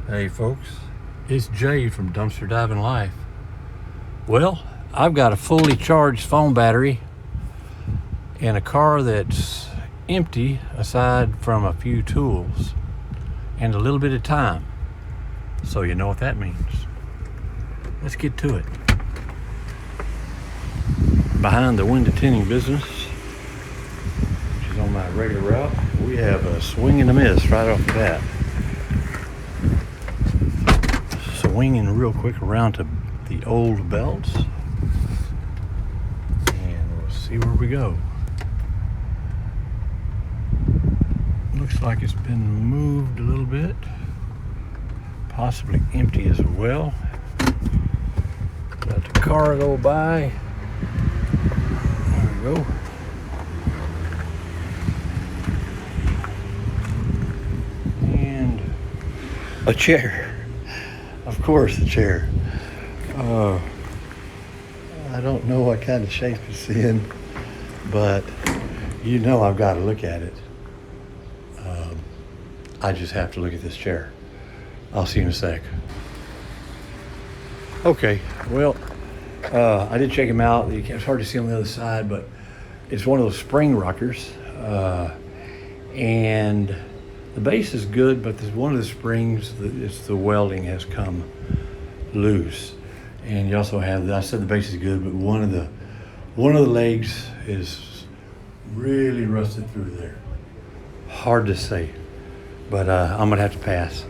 Hey folks, it's Jay from Dumpster Diving Life. Well, I've got a fully charged phone battery in a car that's empty aside from a few tools and a little bit of time. So you know what that means. Let's get to it. Behind the window tinting business, which is on my regular route, we have a swing and a miss right off the bat. Swinging real quick around to the old belts, and we'll see where we go. Looks like it's been moved a little bit, possibly empty as well. Let the car go by. There we go. And a chair. Of course, a chair. I don't know what kind of shape it's in, but you know I've got to look at it. I just have to look at this chair. I'll see you in a sec. Okay, well, I did check him out. It's hard to see on the other side, but it's one of those spring rockers. And the base is good, but there's one of the springs, the welding has come loose. And you also have, I said the base is good, but one of the legs is really rusted through there. Hard to say, but I'm gonna have to pass.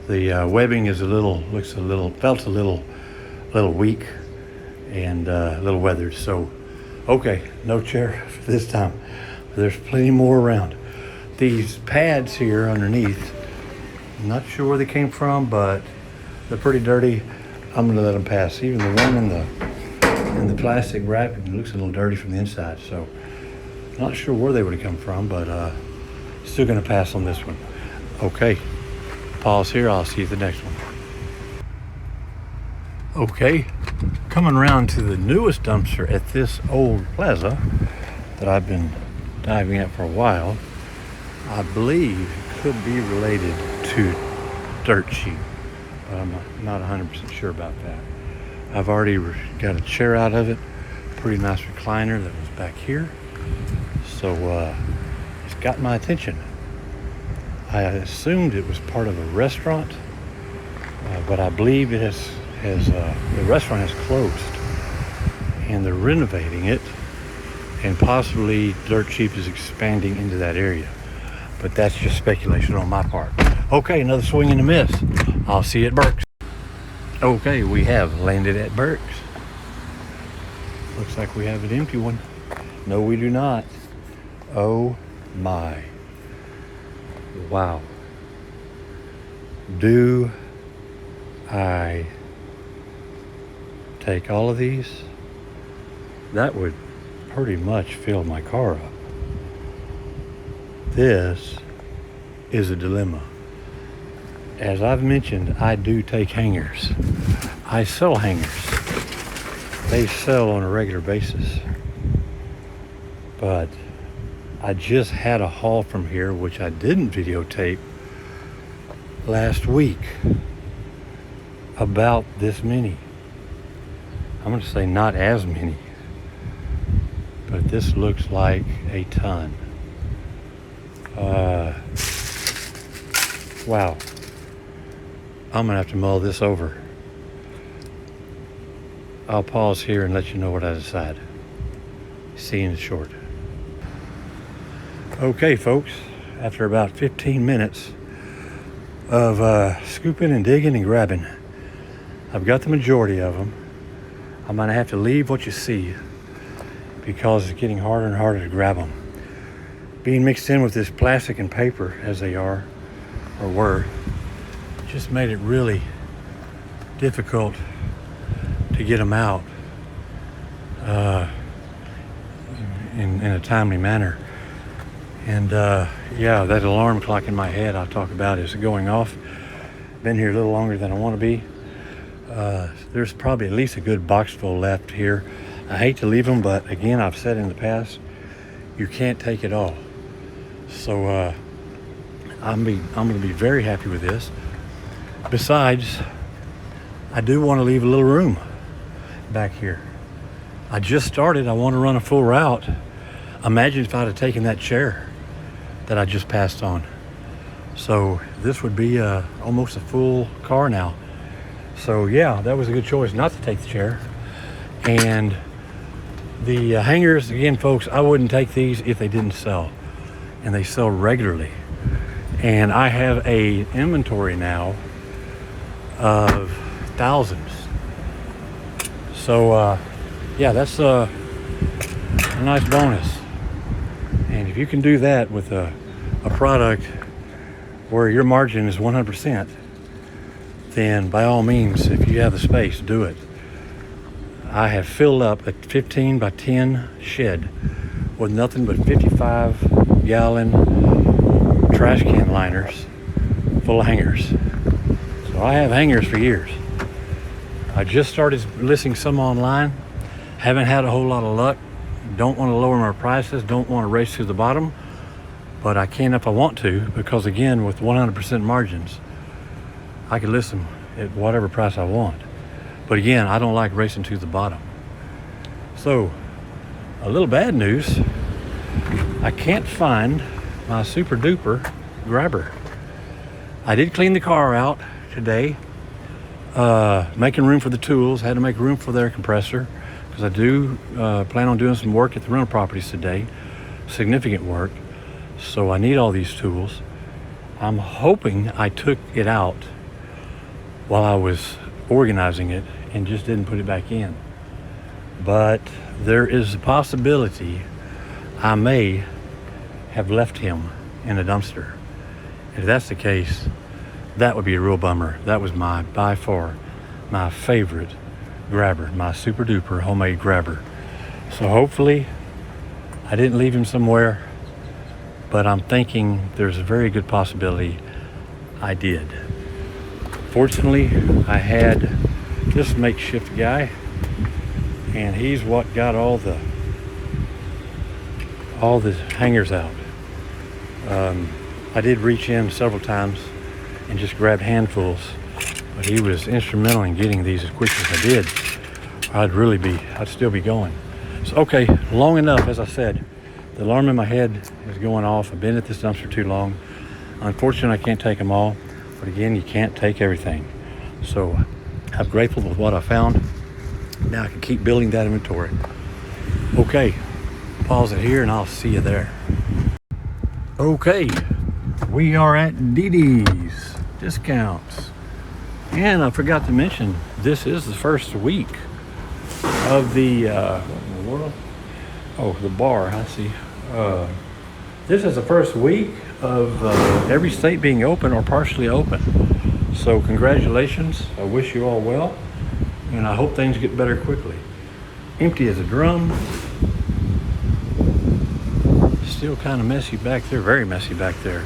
The webbing is felt a little weak and a little weathered. So, okay, no chair for this time. There's plenty more around. These pads here underneath, I'm not sure where they came from, but they're pretty dirty. I'm gonna let them pass. Even the one in the plastic wrapping looks a little dirty from the inside. So, not sure where they would have come from, but still gonna pass on this one. Okay, pause here. I'll see you at the next one. Okay, coming around to the newest dumpster at this old plaza that I've been diving at for a while. I believe it could be related to dirt cheap, but I'm not 100% sure about that. I've already got a chair out of it, pretty nice recliner that was back here. So it's got my attention. I assumed it was part of a restaurant, but I believe it the restaurant has closed and they're renovating it, and possibly Dirt Cheap is expanding into that area. But that's just speculation on my part. Okay, another swing and a miss. I'll see you at Burke's. Okay, we have landed at Burke's. Looks like we have an empty one. No, we do not. Oh my. Wow. Do I take all of these? That would pretty much fill my car up. This is a dilemma. As I've mentioned, I do take hangers. I sell hangers. They sell on a regular basis. But I just had a haul from here, which I didn't videotape last week, about this many. I'm going to say not as many, but this looks like a ton. Wow. I'm gonna have to mull this over. I'll pause here and let you know what I decide. See you in short. Okay, folks, after about 15 minutes of scooping and digging and grabbing, I've got the majority of them. I'm gonna have to leave what you see because it's getting harder and harder to grab them. Being mixed in with this plastic and paper as they are, or were, just made it really difficult to get them out in a timely manner. And yeah, that alarm clock in my head I'll talk about is going off. Been here a little longer than I want to be. There's probably at least a good box full left here. I hate to leave them, but again, I've said in the past, you can't take it all. So I'm going to be very happy with this. Besides, I do want to leave a little room back here. I just started. I want to run a full route. Imagine if I'd have taken that chair that I just passed on. So this would be almost a full car now. So yeah, that was a good choice not to take the chair. And the hangers, again, folks, I wouldn't take these if they didn't sell. And they sell regularly. And I have a inventory now of thousands. So yeah, that's a nice bonus. And if you can do that with a product where your margin is 100%, then by all means, if you have the space, do it. I have filled up a 15 by 10 shed with nothing but 55-gallon trash can liners full of hangers. So I have hangers for years. I just started listing some online. Haven't had a whole lot of luck. Don't want to lower my prices. Don't want to race to the bottom. But I can if I want to, because again, with 100% margins, I can list them at whatever price I want. But again, I don't like racing to the bottom. So, a little bad news. I can't find my super duper grabber. I did clean the car out today, making room for the tools. Had to make room for their compressor because I do plan on doing some work at the rental properties today, significant work. So I need all these tools. I'm hoping I took it out while I was organizing it and just didn't put it back in. But there is a possibility I may have left him in a dumpster. If that's the case, that would be a real bummer. That was by far my favorite grabber, my super duper homemade grabber. So hopefully I didn't leave him somewhere, but I'm thinking there's a very good possibility I did. Fortunately, I had this makeshift guy, and he's what got all the hangers out. I did reach in several times and just grab handfuls, but he was instrumental in getting these as quick as I did. I'd still be going. So, okay, long enough, as I said. The alarm in my head is going off. I've been at this dumpster too long. Unfortunately, I can't take them all, but again, you can't take everything. So I'm grateful with what I found. Now I can keep building that inventory. Okay, pause it here and I'll see you there. Okay, we are at Dee-Dee's Discounts. And I forgot to mention, this is the first week of the, what in the world? Oh, the bar, I see. This is the first week of every state being open or partially open. So congratulations. I wish you all well. And I hope things get better quickly. Empty as a drum. Still kind of messy back there. Very messy back there.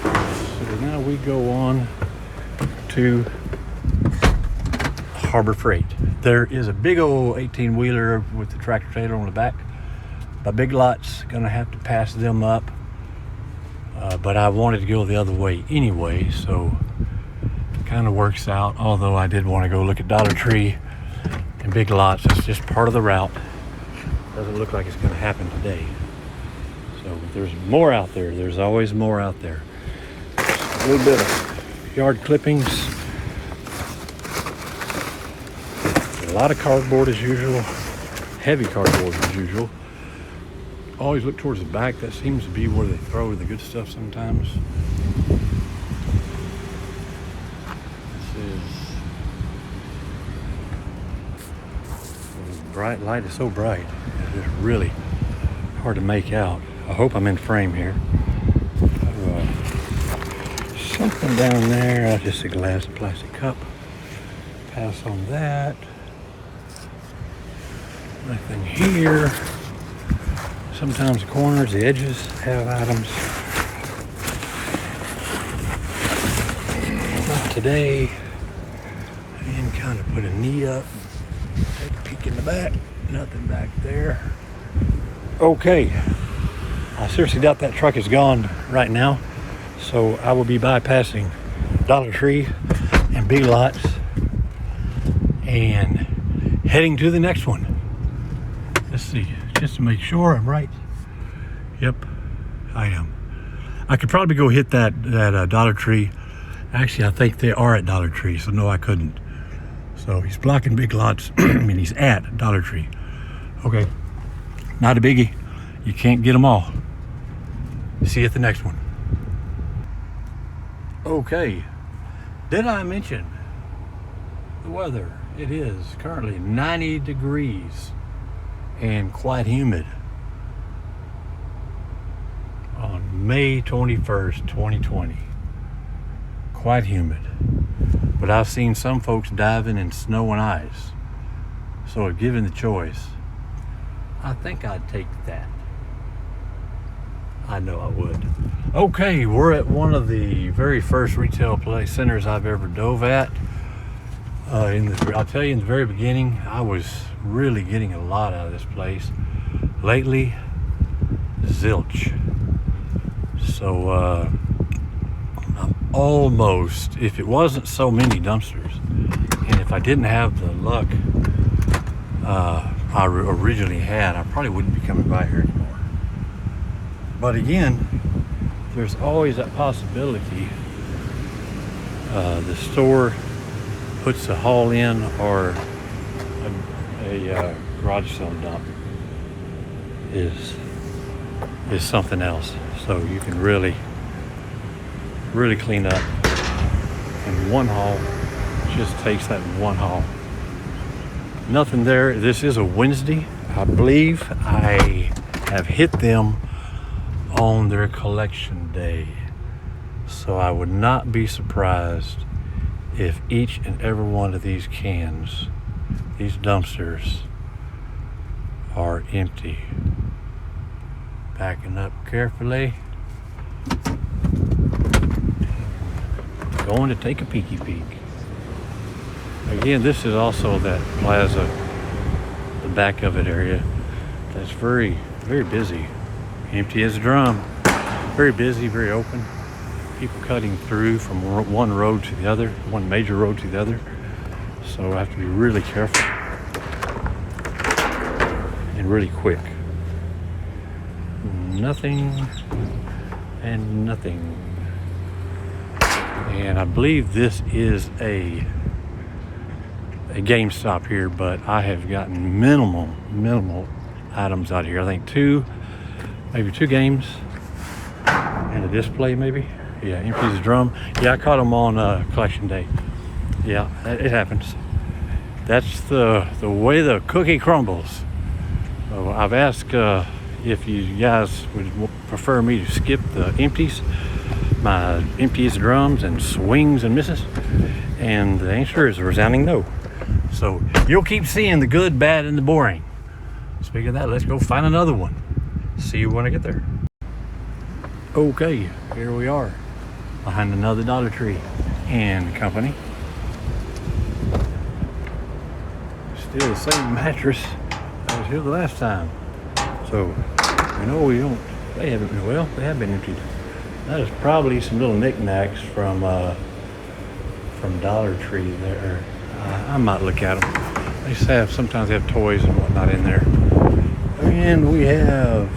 So now we go on to Harbor Freight. There is a big old 18-wheeler with the tractor trailer on the back. My Big Lots, gonna have to pass them up, but I wanted to go the other way anyway, so it kind of works out. Although I did want to go look at Dollar Tree and Big Lots. It's just part of the route. Doesn't look like it's gonna happen today. So there's more out there. There's always more out there. A little bit of yard clippings. A lot of cardboard as usual. Heavy cardboard as usual. Always look towards the back. That seems to be where they throw the good stuff sometimes. This is the bright light is so bright. It's really hard to make out. I hope I'm in frame here. Something down there. Just a glass, a plastic cup. Pass on that. Nothing here. Sometimes the corners, the edges have items. Not today. And kind of put a knee up. Take a peek in the back. Nothing back there. Okay. I seriously doubt that truck is gone right now. So I will be bypassing Dollar Tree and Big Lots and heading to the next one. Let's see, just to make sure I'm right. Yep, I am. I could probably go hit that Dollar Tree. Actually, I think they are at Dollar Tree, so no, I couldn't. So he's blocking Big Lots. I mean, he's at Dollar Tree. Okay, not a biggie. You can't get them all. See you at the next one. Okay, did I mention the weather? It is currently 90 degrees and quite humid on May 21st, 2020. Quite humid. But I've seen some folks diving in snow and ice. So if given the choice, I think I'd take that. I know I would. Okay, we're at one of the very first retail play centers I've ever dove at. I'll tell you, in the very beginning, I was really getting a lot out of this place. Lately, zilch. So I'm almost, if it wasn't so many dumpsters, and if I didn't have the luck I originally had, I probably wouldn't be coming by here anymore. But again, there's always that possibility the store puts a haul in or a garage sale dump is something else. So you can really clean up. And one haul just takes that one haul. Nothing there. This is a Wednesday. I believe I have hit them on their collection day. So I would not be surprised if each and every one of these cans, these dumpsters, are empty. Backing up carefully. Going to take a peeky peek. Again, this is also that plaza, the back of it area, that's very, very busy. Empty as a drum. Very busy, very open. People cutting through from one road to the other, one major road to the other. So I have to be really careful and really quick. Nothing and nothing. And I believe this is a GameStop here, but I have gotten minimal items out here. I think maybe two games and a display maybe. Yeah, empties a drum. Yeah, I caught them on collection day. Yeah, it happens. That's the way the cookie crumbles. So I've asked if you guys would prefer me to skip the empties, my empties, drums, and swings and misses, and the answer is a resounding no. So you'll keep seeing the good, bad, and the boring. Speaking of that, let's go find another one. See you when I get there. Okay, here we are behind another Dollar Tree and Company. Still the same mattress that was here the last time. So, they have been emptied. That is probably some little knickknacks from Dollar Tree there. I might look at them. Sometimes they have toys and whatnot in there. And we have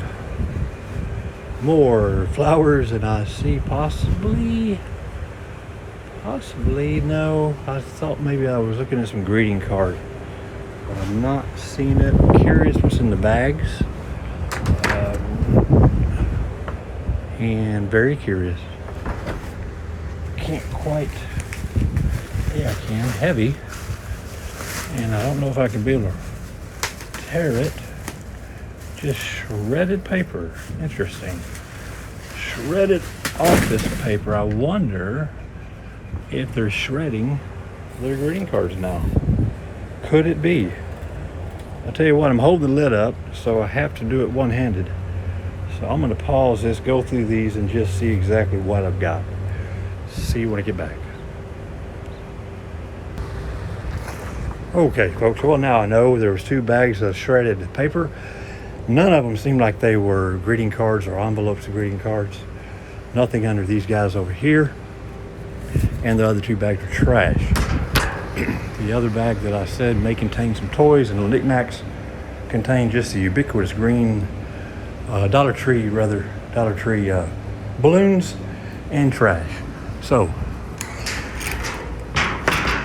more flowers, and I see possibly, no. I thought maybe I was looking at some greeting card, but I'm not seeing it. I'm curious what's in the bags. And very curious. Can't quite, yeah, I can. Heavy. And I don't know if I can be able to tear it. Just shredded paper. Interesting. Shredded office paper. I wonder if they're shredding their greeting cards now. Could it be? I'll tell you what, I'm holding the lid up, so I have to do it one-handed. So I'm going to pause this, go through these, and just see exactly what I've got. See you when I get back. Okay, folks, well, now I know there was 2 bags of shredded paper. None of them seemed like they were greeting cards or envelopes of greeting cards. Nothing under these guys over here. and the other 2 bags are trash. The other bag that I said may contain some toys and little knickknacks contain just the ubiquitous green Dollar Tree balloons and trash. So,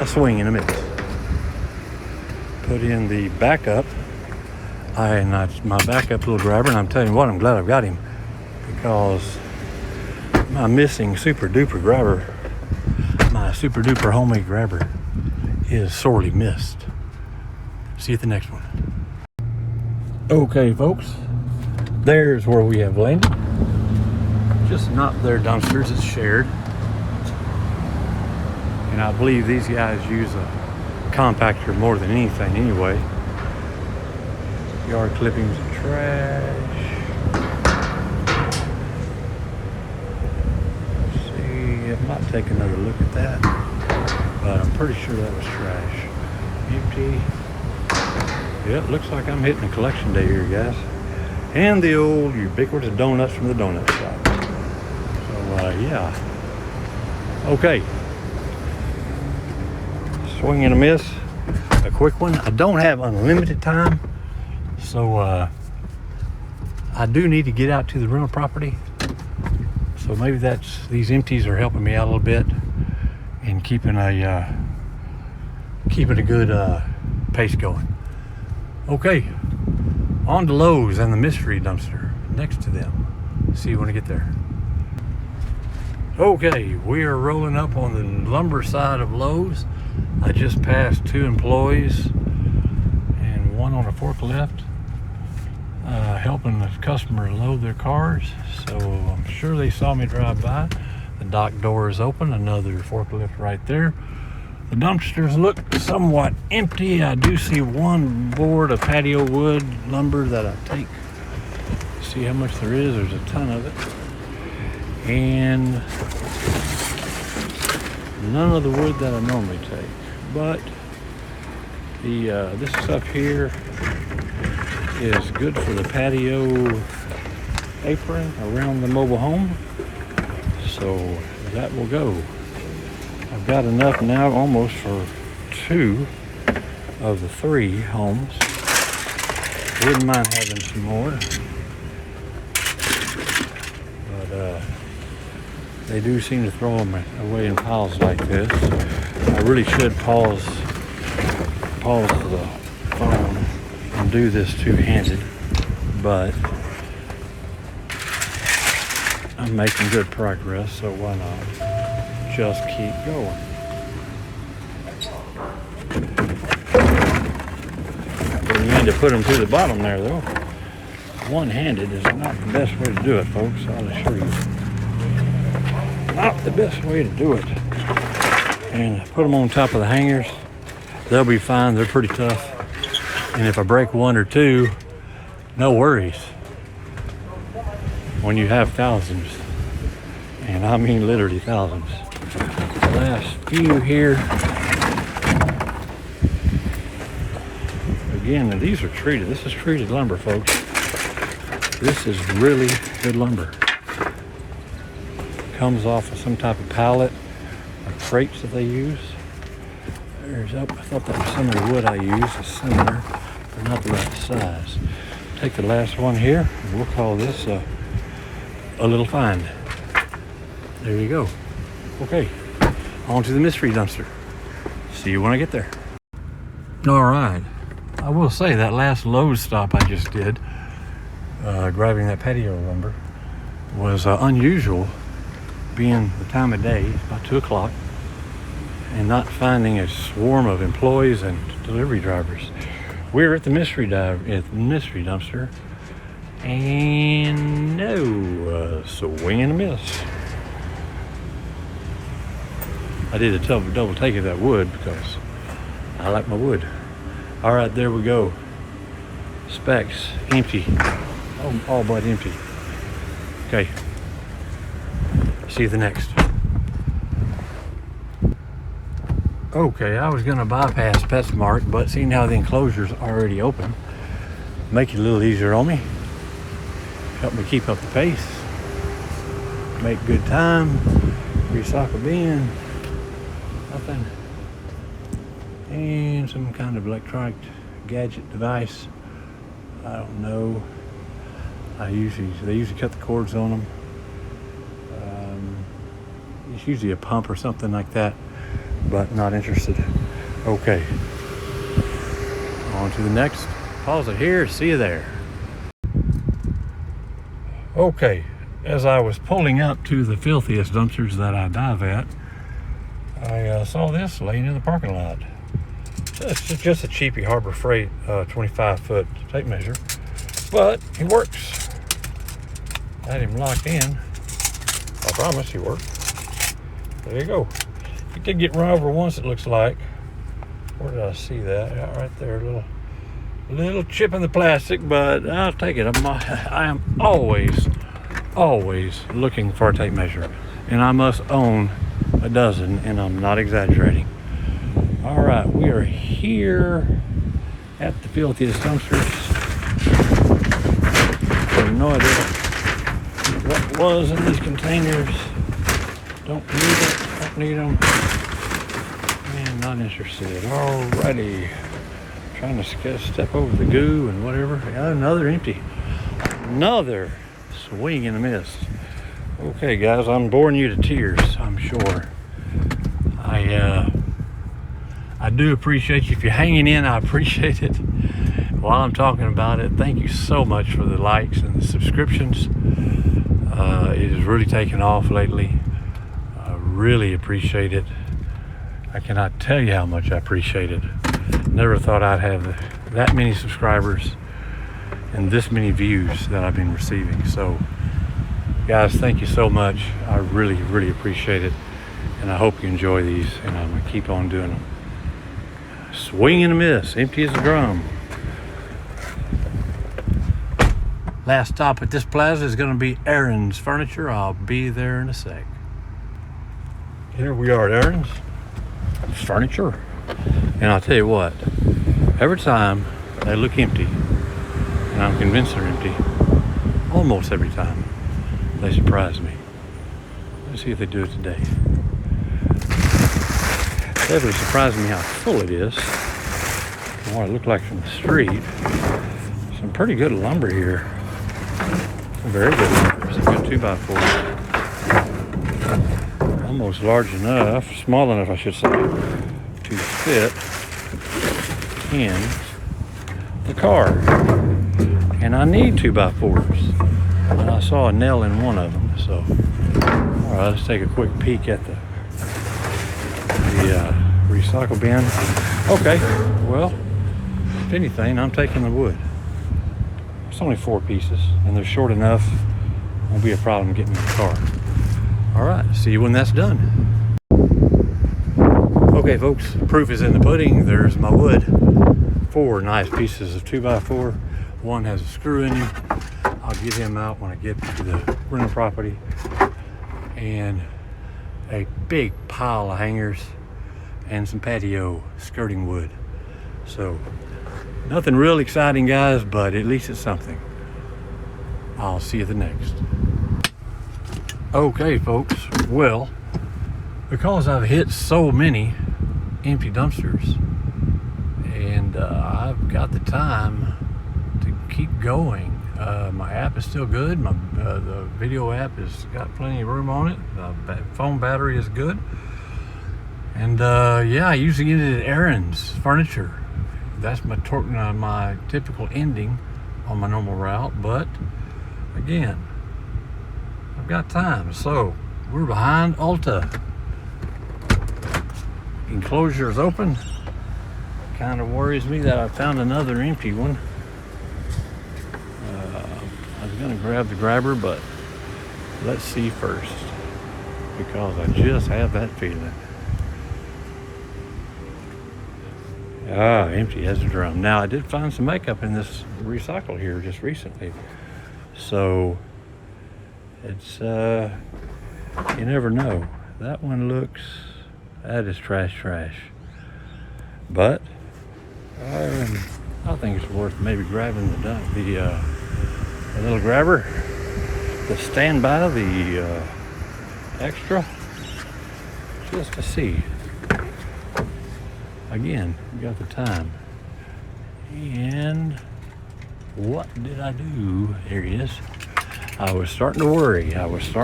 a swing and a miss. Put in the backup. My backup little grabber, and I'm telling you what, I'm glad I've got him, because my missing super duper grabber, my super duper homemade grabber, is sorely missed. See you at the next one. Okay, folks, there's where we have landed. Just not their dumpsters, it's shared. And I believe these guys use a compactor more than anything anyway. Yard clippings and trash. Let's see, I might take another look at that, but I'm pretty sure that was trash. Empty. Yeah, it looks like I'm hitting a collection day here, guys. And the old ubiquitous donuts from the donut shop. So, yeah. Okay. Swing and a miss. A quick one. I don't have unlimited time, so I do need to get out to the rental property. So maybe these empties are helping me out a little bit and keeping a good pace going. Okay, on to Lowe's and the mystery dumpster next to them. See you when I get there. Okay, we are rolling up on the lumber side of Lowe's. I just passed 2 employees and 1 on a forklift helping the customer load their cars. So I'm sure they saw me drive by. The dock door is open, another forklift right there. The dumpsters look somewhat empty. I do see 1 board of patio wood lumber that I take. See how much there is. There's a ton of it. And none of the wood that I normally take. But this stuff here is good for the patio apron around the mobile home. So that will go. I've got enough now almost for 2 of the 3 homes. Wouldn't mind having some more. But they do seem to throw them away in piles like this. I really should pause the phone and do this two-handed, but I'm making good progress, so why not just keep going. We need to put them to the bottom there, though. One-handed is not the best way to do it, folks, I'll assure you. Not the best way to do it. And put them on top of the hangers. They'll be fine. They're pretty tough. And if I break 1 or 2, no worries. When you have thousands, and I mean literally thousands. The last few here. Again, these are treated. This is treated lumber, folks. This is really good lumber. Comes off of some type of pallet or crates that they use. I thought that was some of the wood I use, is similar, but not the right size. Take the last one here, and we'll call this a little find. There you go. Okay, on to the mystery dumpster. See you when I get there. All right, I will say that last Lowe's stop I just did, grabbing that patio lumber, was unusual, being the time of day, about 2 o'clock, and not finding a swarm of employees and delivery drivers. We're at the mystery dumpster, and no swing and a miss. I did a double take of that wood because I like my wood. All right, there we go. Specs empty, all but empty. Okay. See you the next. Okay, I was gonna bypass PetSmart, but seeing how the enclosure's already open, make it a little easier on me. Help me keep up the pace. Make good time. Recycle bin. Nothing. And some kind of electronic gadget device. I don't know. They usually cut the cords on them. It's usually a pump or something like that, but not interested. Okay. On to the next. Pause it here. See you there. Okay. As I was pulling up to the filthiest dumpsters that I dive at, I saw this laying in the parking lot. It's just a cheapy Harbor Freight 25-foot tape measure, but he works. I had him locked in. I promise he worked. There you go. He did get run over once, it looks like. Where did I see that? Yeah, right there, little chip in the plastic, but I'll take it. I am always looking for a tape measure, and I must own a dozen, and I'm not exaggerating. All right, we are here at the filthiest dumpsters. I have no idea what was in these containers. Don't need them. Man, not interested. Alrighty. Trying to step over the goo and whatever. Yeah, another empty. Another swing and a miss. Okay, guys, I'm boring you to tears, I'm sure. I do appreciate you. If you're hanging in, I appreciate it. While I'm talking about it, thank you so much for the likes and the subscriptions. It has really taken off lately. I really appreciate it. I cannot tell you how much I appreciate it. Never thought I'd have that many subscribers and this many views that I've been receiving. So, guys, thank you so much. I really appreciate it. And I hope you enjoy these, and I'm going to keep on doing them. Swing and a miss, empty as a drum. Last stop at this plaza is going to be Aaron's Furniture. I'll be there in a sec. Here we are at Aaron's Furniture. And I'll tell you what, every time they look empty, and I'm convinced they're empty, almost every time, they surprise me. Let's see if they do it today. Definitely surprised me how full it is. From what it looked like from the street. Some pretty good lumber here. Very good lumber. Some good 2x4. Almost large enough, small enough I should say, to fit in the car. And I need 2x4s. And I saw a nail in one of them, so alright, let's take a quick peek at the recycle bin. Okay, well, if anything, I'm taking the wood. It's only 4 pieces, and they're short enough. Won't be a problem getting in the car. All right, see you when that's done. Okay, folks, proof is in the pudding. There's my wood. 4 nice pieces of 2x4. One has a screw in him. I'll get him out when I get to the rental property. And a big pile of hangers and some patio skirting wood. So nothing real exciting, guys, but at least it's something. I'll see you at the next. Okay, folks, well, because I've hit so many empty dumpsters, and I've got the time to keep going. My app is still good. The video app has got plenty of room on it. The phone battery is good. And yeah, I usually get it at Aaron's Furniture. That's my typical ending on my normal route. But again, I've got time. So we're behind Ulta. Enclosure is open. Kind of worries me that I found another empty one. I was gonna grab the grabber, but let's see first, because I just have that feeling. Empty as a drum. Now, I did find some makeup in this recycle here just recently, so it's you never know. That one that is trash, but I think it's worth maybe grabbing the little grabber, the standby, the extra, just to see. again, we got the time. And what did I do? There he is. I was starting to worry. I've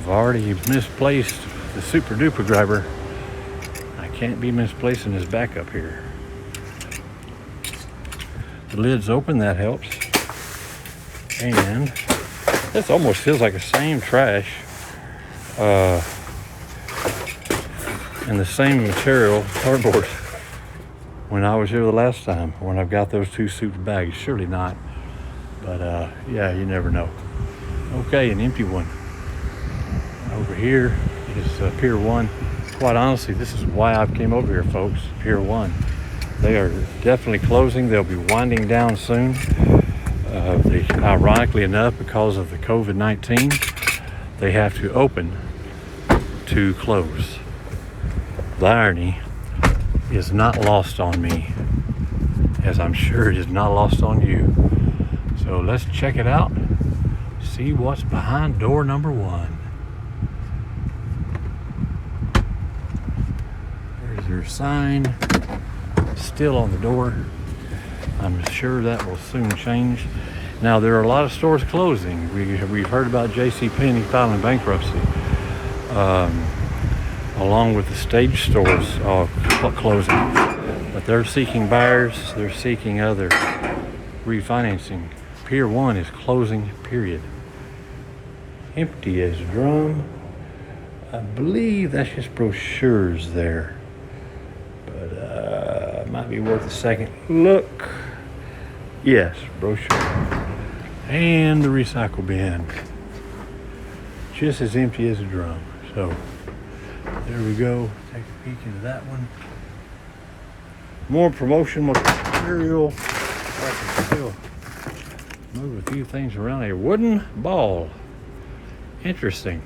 already misplaced the super duper grabber. I can't be misplacing his backup here. The lid's open, that helps. And this almost feels like the same trash and the same material, cardboard, when I was here the last time, when I've got those two souped bags. Surely not, but yeah, you never know. Okay, an empty one. Over here is Pier 1. Quite honestly, this is why I came over here, folks. Pier 1. They are definitely closing. They'll be winding down soon. Ironically enough, because of the COVID-19, they have to open to close. The irony is not lost on me, as I'm sure it is not lost on you. So let's check it out, see what's behind door number 1. There's their sign, still on the door. I'm sure that will soon change. Now, there are a lot of stores closing. We've heard about JCPenney filing bankruptcy, along with the Stage stores closing. But they're seeking buyers. They're seeking other refinancing. Pier 1 is closing, period. Empty as a drum. I believe that's just brochures there. But might be worth a second look. Yes, brochure. And the recycle bin. Just as empty as a drum. So, there we go. Take a peek into that one. More promotional material. I can still move a few things around. A wooden ball. Interesting.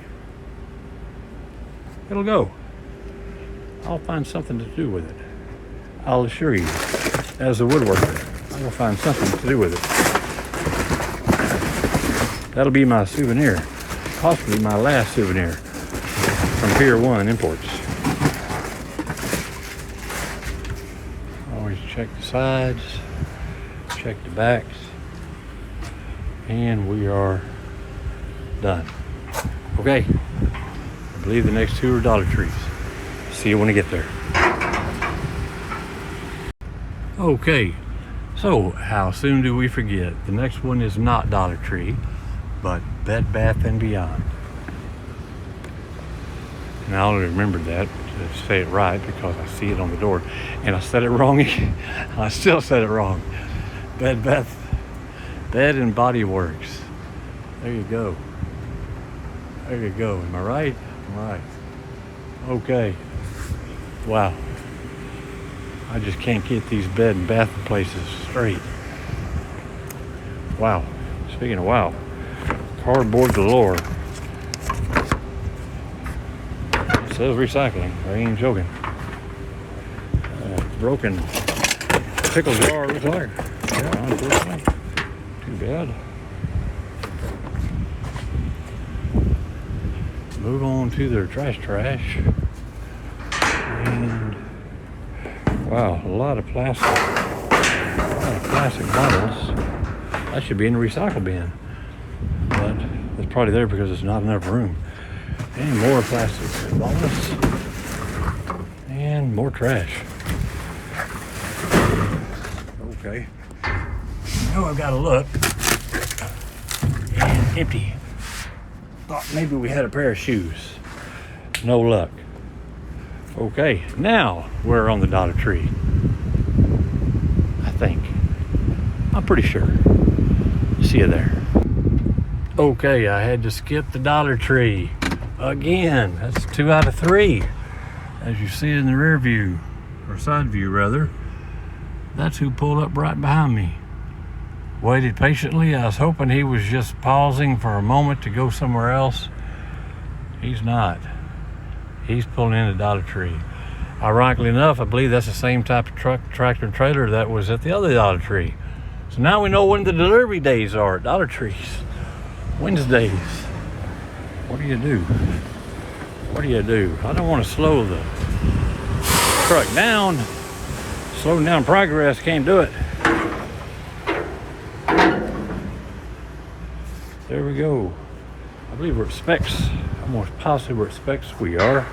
It'll go. I'll find something to do with it. I'll assure you, as a woodworker, I will find something to do with it. That'll be my souvenir. Possibly my last souvenir from Pier 1 Imports. Always check the sides, check the backs, and we are done. Okay, I believe the next two are Dollar Trees. See you when I get there. Okay, so how soon do we forget? The next one is not Dollar Tree, but Bed Bath & Beyond. And I only remembered that to say it right because I see it on the door. And I said it wrong. I still said it wrong. Bed and Body Works. There you go. There you go. Am I right? I'm right. Okay. Wow. I just can't get these bed and bath places straight. Wow. Speaking of wow, cardboard galore. It says recycling. I ain't joking. Broken pickle jar looks like. Yeah, unfortunately. Too bad. Move on to their trash. And wow, a lot of plastic bottles. That should be in the recycle bin, but it's probably there because there's not enough room. And more plastic bottles and more trash. Okay, now I've got to look. And empty. Thought maybe we had a pair of shoes. No luck. Okay, now we're on the Dollar Tree. I think. I'm pretty sure. See you there. Okay, I had to skip the Dollar Tree again. That's 2 out of 3. As you see in the rear view, or side view rather, that's who pulled up right behind me. Waited patiently. I was hoping he was just pausing for a moment to go somewhere else. He's not. He's pulling in the Dollar Tree. Ironically enough, I believe that's the same type of truck, tractor, and trailer that was at the other Dollar Tree. So now we know when the delivery days are at Dollar Trees. Wednesdays. What do you do? What do you do? I don't want to slow the truck down. Slowing down progress, can't do it. There we go. I believe we're at Specs. Almost positive we're at Specs. We are.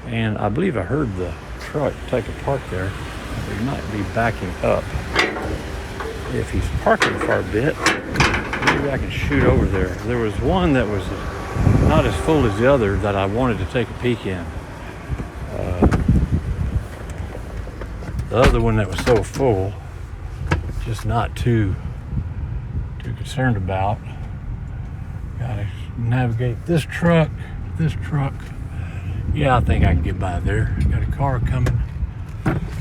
And I believe I heard the truck take a park there. He might be backing up. If he's parking for a bit, maybe I can shoot over there. There was one that was not as full as the other that I wanted to take a peek in. The other one that was so full, just not too concerned about. Gotta navigate this truck. Yeah, I think I can get by there. Got a car coming.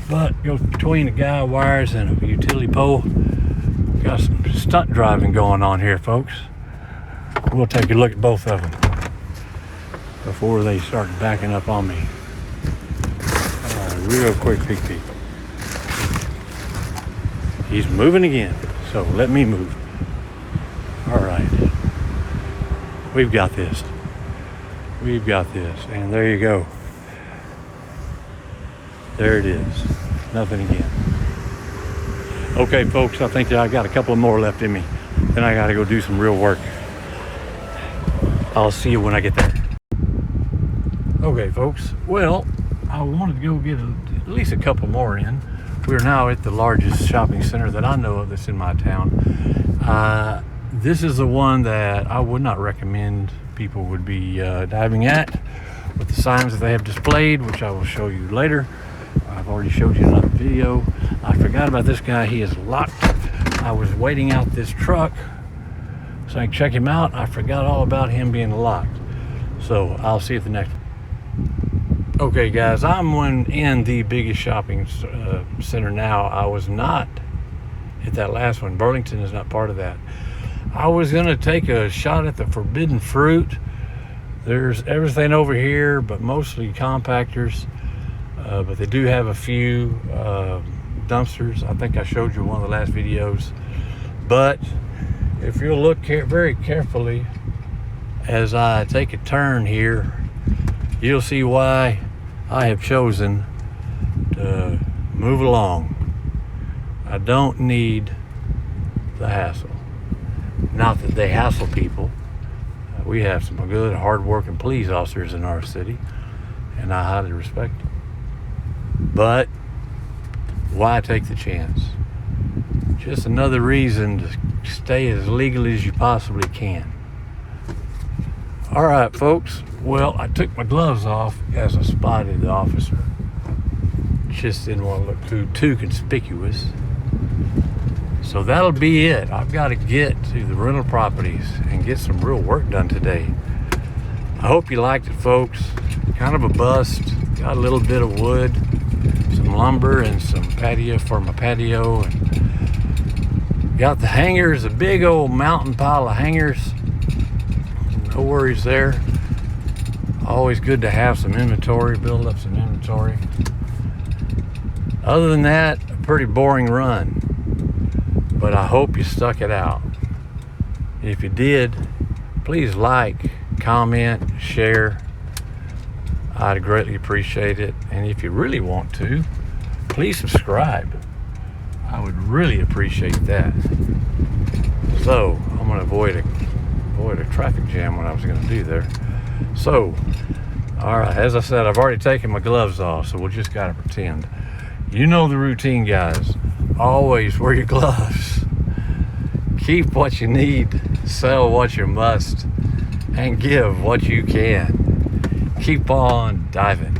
But goes between the guy wires and a utility pole. Got some stunt driving going on here, folks. We'll take a look at both of them before they start backing up on me. Real quick peek. He's moving again, so let me move. All right. We've got this. And there you go. There it is. Nothing again. Okay, folks, I think that I got a couple more left in me. Then I got to go do some real work. I'll see you when I get there. Okay, folks. Well, I wanted to go get at least a couple more in. We're now at the largest shopping center that I know of that's in my town. This is the one that I would not recommend people would be diving at, with the signs that they have displayed, which I will show you later. I've already showed you another video. I forgot about this guy. He is locked. I was waiting out this truck so I can check him out. I forgot all about him being locked. So I'll see you at the next one. Okay, guys, I'm in the biggest shopping center now. I was not at that last one. Burlington is not part of that. I was going to take a shot at the forbidden fruit. There's everything over here, but mostly compactors. But they do have a few dumpsters. I think I showed you one of the last videos. But if you'll look very carefully as I take a turn here, you'll see why I have chosen to move along. I don't need the hassle. Not that they hassle people. We have some good, hard-working police officers in our city, and I highly respect them. But why take the chance? Just another reason to stay as legal as you possibly can. All right, folks. Well, I took my gloves off as I spotted the officer. Just didn't want to look too conspicuous. So that'll be it. I've got to get to the rental properties and get some real work done today. I hope you liked it, folks. Kind of a bust. Got a little bit of wood, some lumber, and some patio for my patio. And got the hangers, a big old mountain pile of hangers. No worries there. Always good to have some inventory, build up some inventory. Other than that, a pretty boring run. But I hope you stuck it out. If you did, please like, comment, share. I'd greatly appreciate it. And if you really want to, please subscribe. I would really appreciate that. So I'm going to avoid a traffic jam when I was going to do there. So, all right, as I said, I've already taken my gloves off, so we'll just got to pretend. You know the routine, guys. Always wear your gloves. Keep what you need, sell what you must, and give what you can. Keep on diving.